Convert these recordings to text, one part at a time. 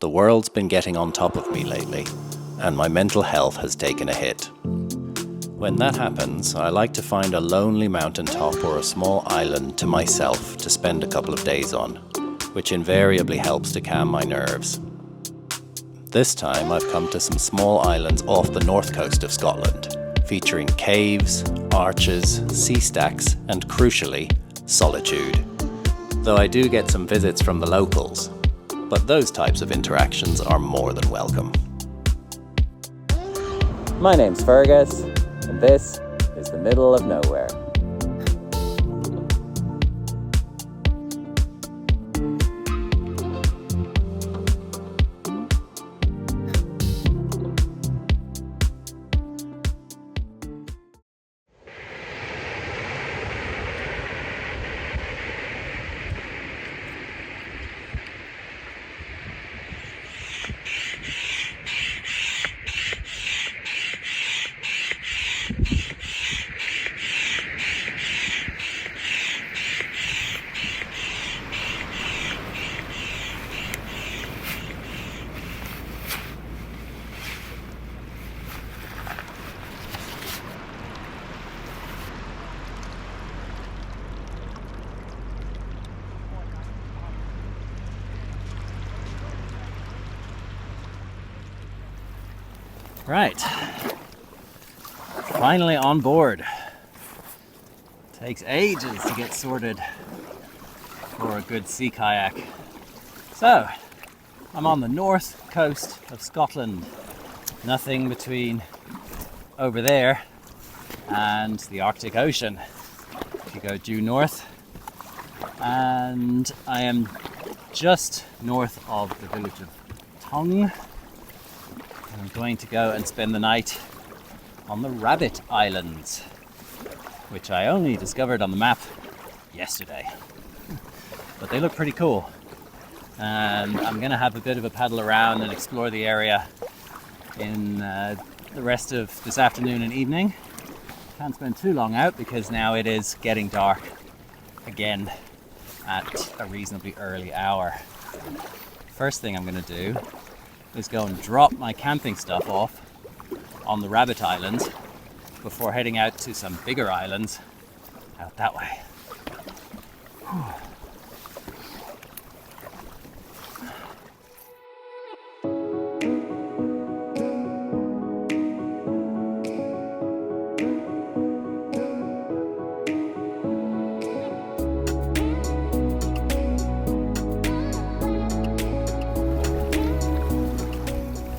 The world's been getting on top of me lately, and my mental health has taken a hit. When that happens, I like to find a lonely mountaintop or a small island to myself to spend a couple of days on, which invariably helps to calm my nerves. This time I've come to some small islands off the north coast of Scotland, featuring caves, arches, sea stacks, and crucially, solitude. Though I do get some visits from the locals, but those types of interactions are more than welcome. My name's Feargus, and this is the middle of nowhere. Right, finally on board. Takes ages to get sorted for a good sea kayak. So, I'm on the north coast of Scotland. Nothing between over there and the Arctic Ocean. If you go due north, and I am just north of the village of Tongue. I'm going to go and spend the night on the Rab Islands, which I only discovered on the map yesterday. But they look pretty cool. And I'm going to have a bit of a paddle around and explore the area in the rest of this afternoon and evening. Can't spend too long out because now it is getting dark again at a reasonably early hour. First thing I'm going to do is go and drop my camping stuff off on the Rab Islands before heading out to some bigger islands out that way. Whew.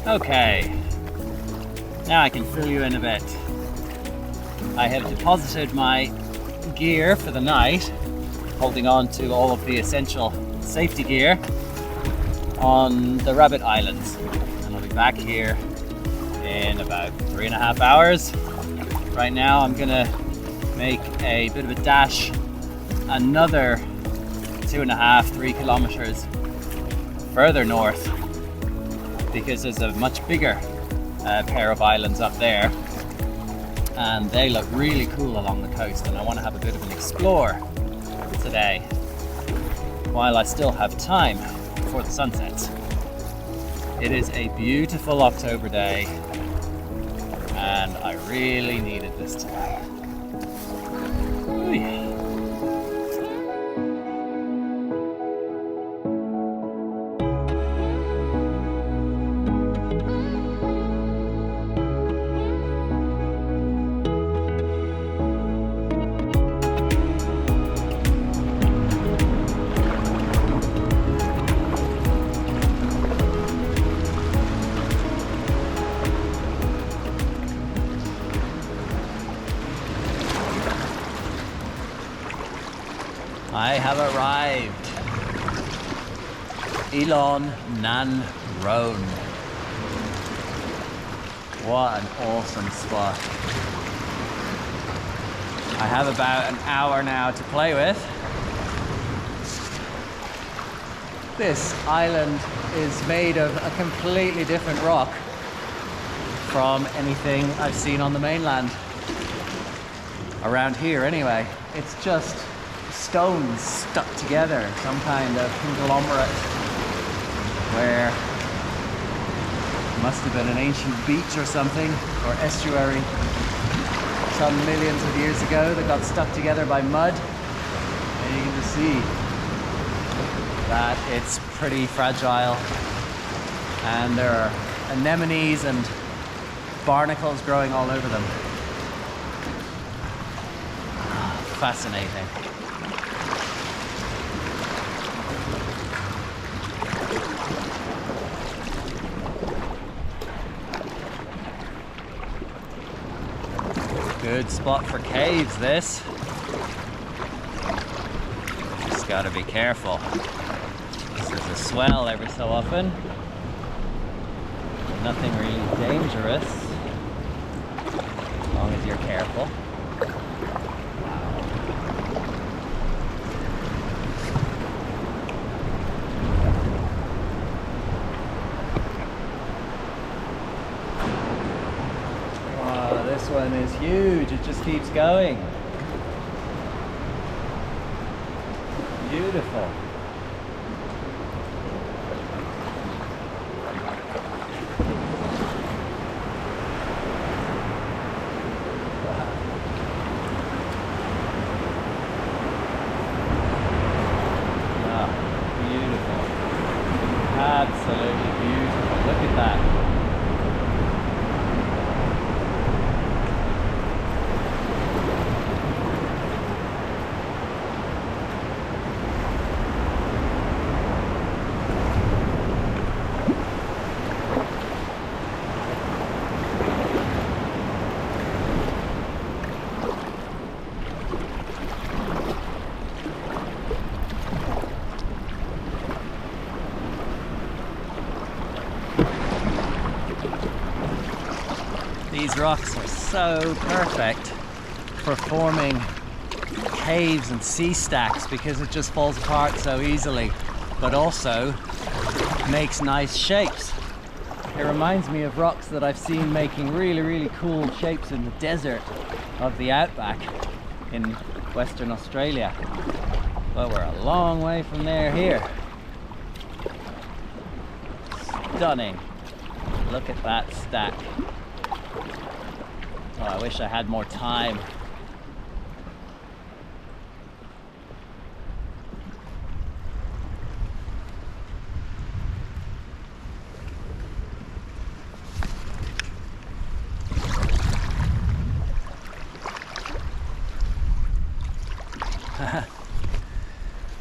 Okay, now I can fill you in a bit. I have deposited my gear for the night, holding on to all of the essential safety gear on the Rab Islands. And I'll be back here in about 3.5 hours. Right now I'm gonna make a bit of a dash, another 2.5-3 kilometers further north, because there's a much bigger pair of islands up there and they look really cool along the coast, and I want to have a bit of an explore today while I still have time before the sun sets. It is a beautiful October day and I really needed this today. Ooh. I have arrived. Elon Nan Ròn. What an awesome spot. I have about an hour now to play with. This island is made of a completely different rock from anything I've seen on the mainland. Around here anyway. It's just stones stuck together, some kind of conglomerate where Must have been an ancient beach or something, or estuary, some millions of years ago that got stuck together by mud. And you can just see that it's pretty fragile. And there are anemones and barnacles growing all over them. Fascinating. Good spot for caves, this. Just gotta be careful. This is a swell every so often. Nothing really dangerous, as long as you're careful. Wow, this one is huge. It just keeps going. Beautiful. Absolutely beautiful. Look at that. These rocks are so perfect for forming caves and sea stacks because it just falls apart so easily, but also makes nice shapes. It reminds me of rocks that I've seen making really, really cool shapes in the desert of the outback in Western Australia. But we're a long way from there here. Stunning. Look at that stack. Oh, I wish I had more time.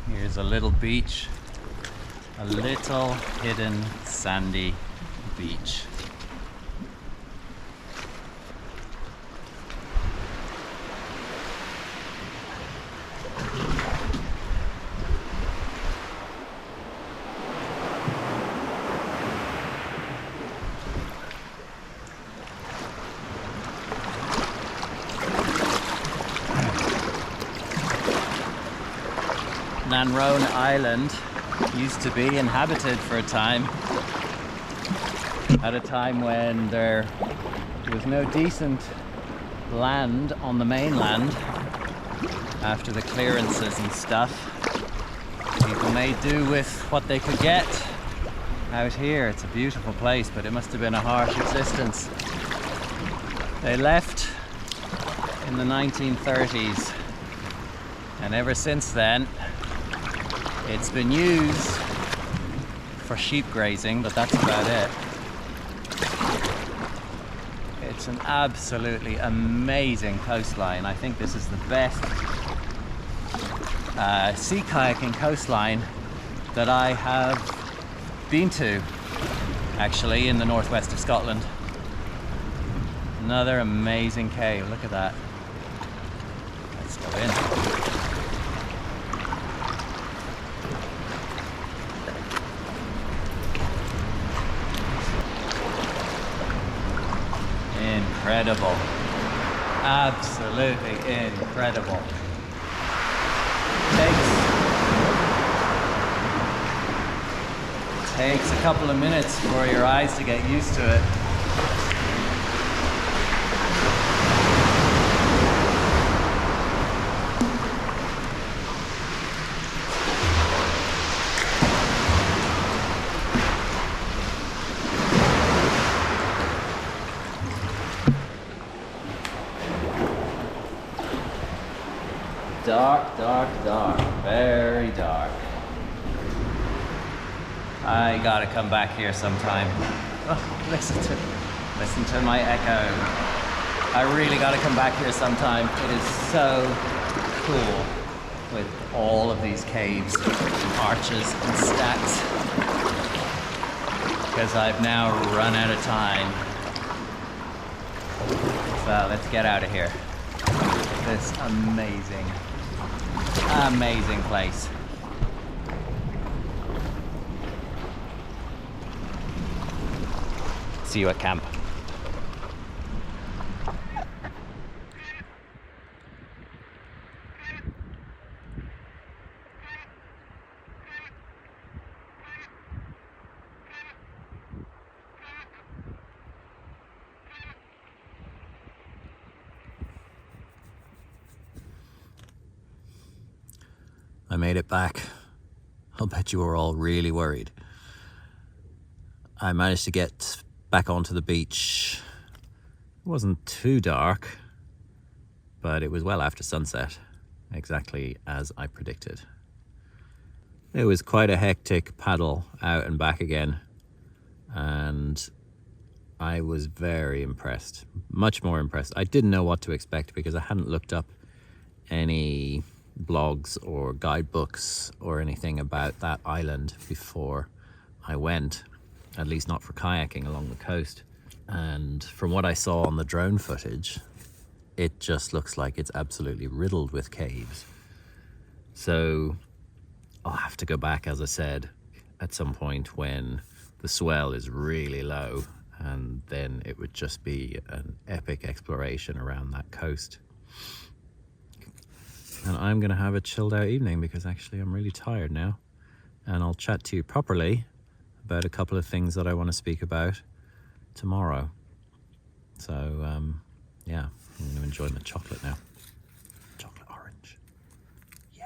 Here's a little beach, a little hidden sandy beach. Nan Ròn Island used to be inhabited for a time, at a time when there was no decent land on the mainland after the clearances and stuff. People made do with what they could get out here. It's a beautiful place, but it must have been a harsh existence. They left in the 1930s, and ever since then it's been used for sheep grazing, but that's about it. It's an absolutely amazing coastline. I think this is the best sea kayaking coastline that I have been to, actually, in the northwest of Scotland. Another amazing cave. Look at that. Let's go in. Incredible. Absolutely incredible. Takes a couple of minutes for your eyes to get used to it. dark, dark, dark. Very dark. I gotta come back here sometime. Oh, listen to my echo. I really gotta come back here sometime. It is so cool with all of these caves, and arches and stacks. Because I've now run out of time. So let's get out of here. This amazing, amazing place. See you at camp. I made it back. I'll bet you were all really worried. I managed to get back onto the beach. It wasn't too dark, but it was well after sunset, exactly as I predicted. It was quite a hectic paddle out and back again, and I was very impressed, much more impressed. I didn't know what to expect because I hadn't looked up any blogs or guidebooks or anything about that island before I went, at least not for kayaking along the coast. And from what I saw on the drone footage, it just looks like it's absolutely riddled with caves. So I'll have to go back, as I said, at some point when the swell is really low, and then it would just be an epic exploration around that coast. And I'm going to have a chilled out evening because actually I'm really tired now. And I'll chat to you properly about a couple of things that I want to speak about tomorrow. So, yeah, I'm going to enjoy my chocolate now. Chocolate orange. Yeah.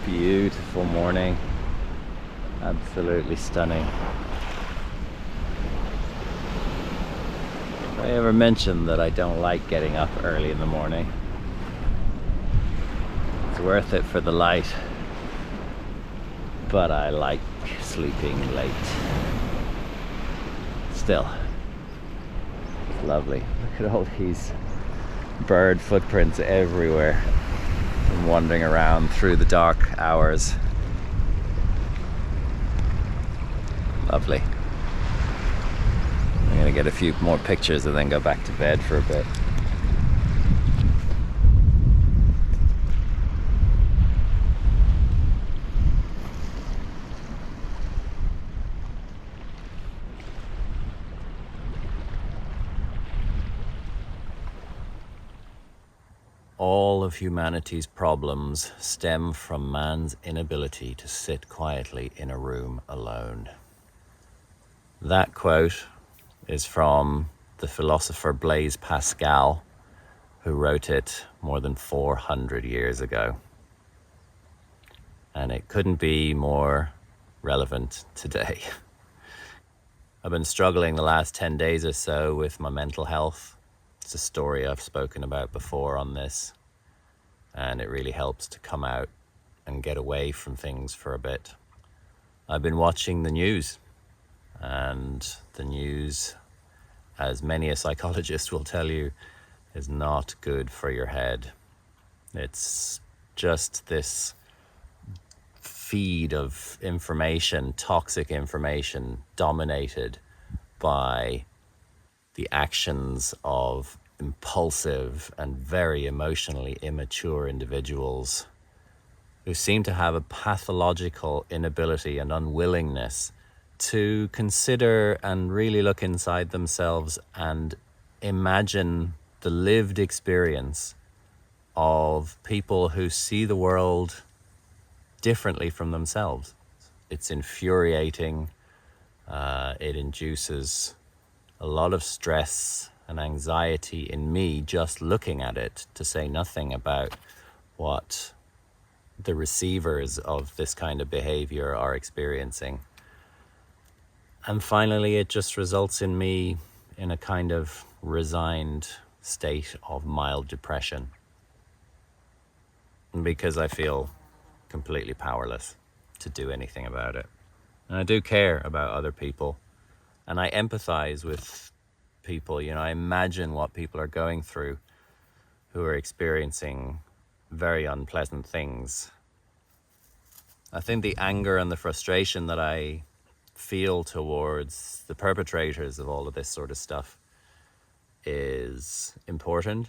Beautiful morning, absolutely stunning. Have I ever mentioned that I don't like getting up early in the morning? It's worth it for the light, but I like sleeping late. Still, it's lovely. Look at all these bird footprints everywhere. I'm wandering around through the dark hours. Lovely. I'm gonna get a few more pictures and then go back to bed for a bit. All of humanity's problems stem from man's inability to sit quietly in a room alone. That quote is from the philosopher Blaise Pascal, who wrote it more than 400 years ago. And it couldn't be more relevant today. I've been struggling the last 10 days or so with my mental health. It's a story I've spoken about before on this, and it really helps to come out and get away from things for a bit. I've been watching the news, and the news, as many a psychologist will tell you, is not good for your head. It's just this feed of information, toxic information, dominated by the actions of impulsive and very emotionally immature individuals who seem to have a pathological inability and unwillingness to consider and really look inside themselves and imagine the lived experience of people who see the world differently from themselves. It's infuriating. It induces a lot of stress and anxiety in me just looking at it, to say nothing about what the receivers of this kind of behavior are experiencing. And finally, it just results in me in a kind of resigned state of mild depression, because I feel completely powerless to do anything about it. And I do care about other people, and I empathize with people. You know, I imagine what people are going through who are experiencing very unpleasant things. I think the anger and the frustration that I feel towards the perpetrators of all of this sort of stuff is important,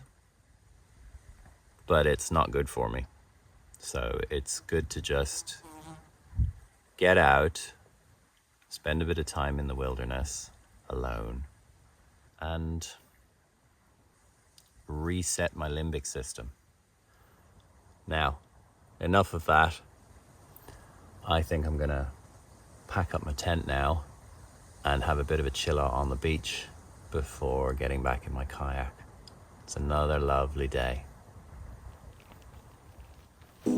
but it's not good for me. So it's good to just get out, spend a bit of time in the wilderness alone, and reset my limbic system. Now, enough of that. I think I'm gonna pack up my tent now and have a bit of a chill out on the beach before getting back in my kayak. It's another lovely day. A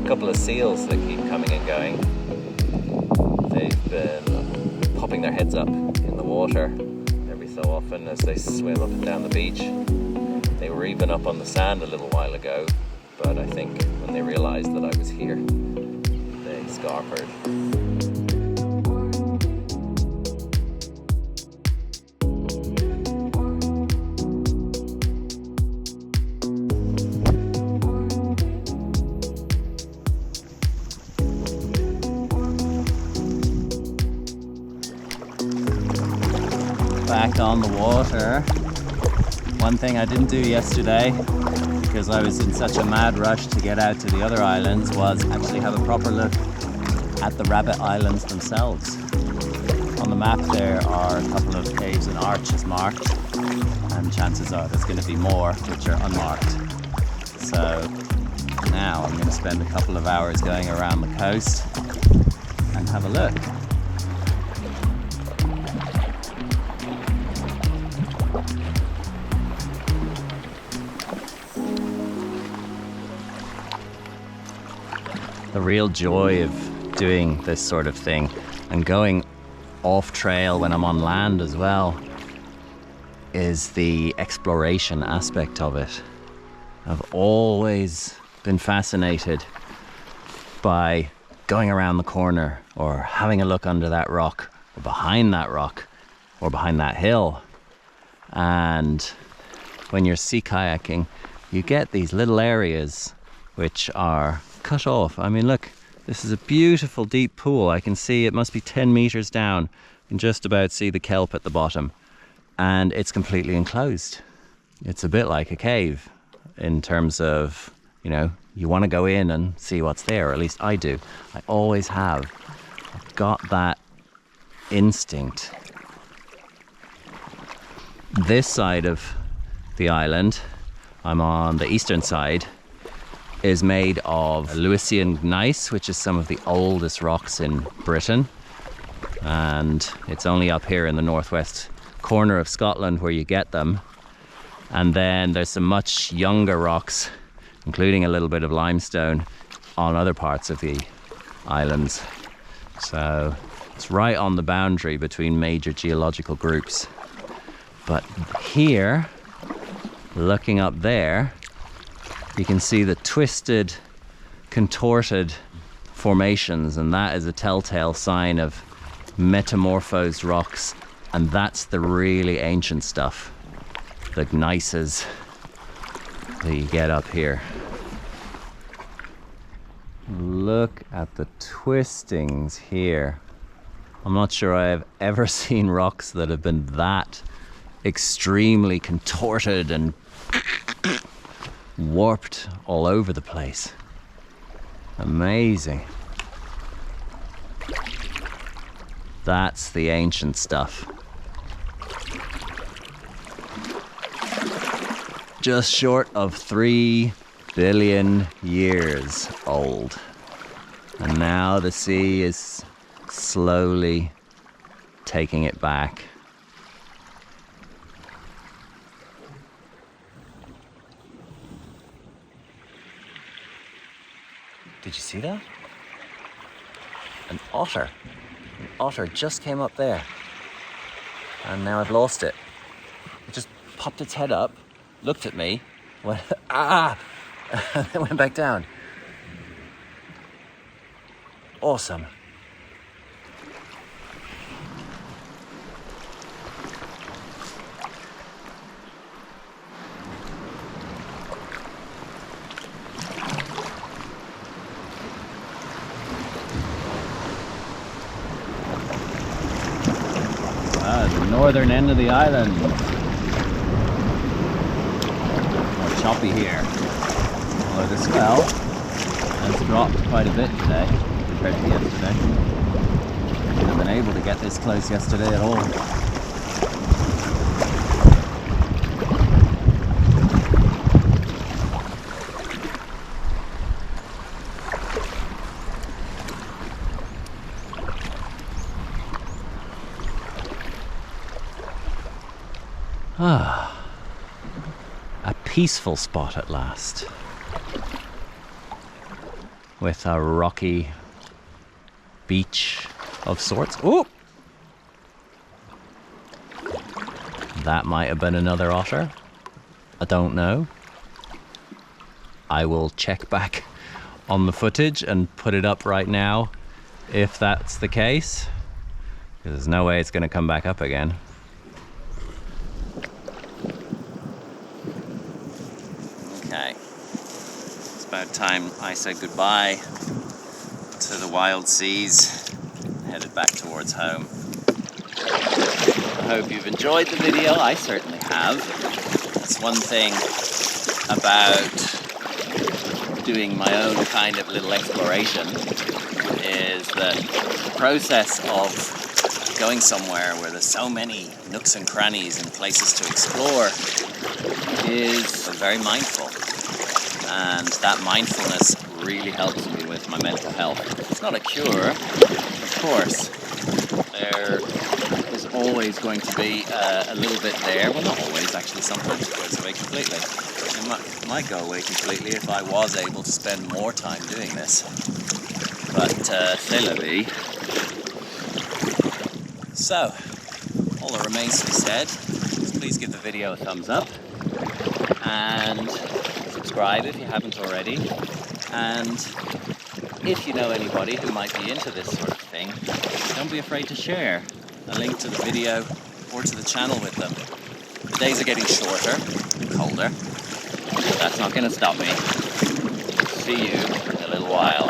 couple of seals that keep coming and going. They've been popping their heads up in the water every so often as they swim up and down the beach. They were even up on the sand a little while ago, but I think when they realized that I was here, they scarpered. Back on the water. One thing I didn't do yesterday, because I was in such a mad rush to get out to the other islands, was actually have a proper look at the Rab Islands themselves. On the map there are a couple of caves and arches marked, and chances are there's going to be more which are unmarked. So now I'm going to spend a couple of hours going around the coast and have a look. The real joy of doing this sort of thing and going off trail when I'm on land as well is the exploration aspect of it. I've always been fascinated by going around the corner or having a look under that rock or behind that rock or behind that hill. And when you're sea kayaking, you get these little areas which are cut off. I mean, look, this is a beautiful deep pool. I can see it must be 10 meters down. You can just about see the kelp at the bottom, and it's completely enclosed. It's a bit like a cave in terms of, you know, you want to go in and see what's there, or at least I do. I always have. I've got that instinct. This side of the island, I'm on the eastern side, is made of Lewisian gneiss, which is some of the oldest rocks in Britain. And it's only up here in the northwest corner of Scotland where you get them. And then there's some much younger rocks, including a little bit of limestone, on other parts of the islands. So it's right on the boundary between major geological groups. But here, looking up there, You can see the twisted, contorted formations, and that is a telltale sign of metamorphosed rocks, and that's the really ancient stuff, the gneisses that you get up here. Look at the twistings here. I'm not sure I have ever seen rocks that have been that extremely contorted and warped all over the place. Amazing. That's the ancient stuff. Just short of 3 billion years old. And now the sea is slowly taking it back. Did you see that? An otter. An otter just came up there. And now I've lost it. It just popped its head up, looked at me, went, ah! And then went back down. Awesome. The northern end of the island. More choppy here. Although the swell has dropped quite a bit today compared to yesterday. Wouldn't have been able to get this close yesterday at all. Ah, a peaceful spot at last, with a rocky beach of sorts. Ooh! That might have been another otter. I don't know. I will check back on the footage and put it up right now if that's the case, because there's no way it's going to come back up again. Okay, it's about time I said goodbye to the wild seas, headed back towards home. I hope you've enjoyed the video. I certainly have. That's one thing about doing my own kind of little exploration, is that the process of going somewhere where there's so many nooks and crannies and places to explore is very mindful, and that mindfulness really helps me with my mental health. It's not a cure, of course. There is always going to be a little bit there. Well, not always, actually. Sometimes it goes away completely. It might go away completely if I was able to spend more time doing this. But c'est la vie. So, all that remains to be said is please give the video a thumbs up and subscribe if you haven't already. And if you know anybody who might be into this sort of thing, don't be afraid to share a link to the video or to the channel with them. The days are getting shorter and colder, but that's not going to stop me. See you in a little while.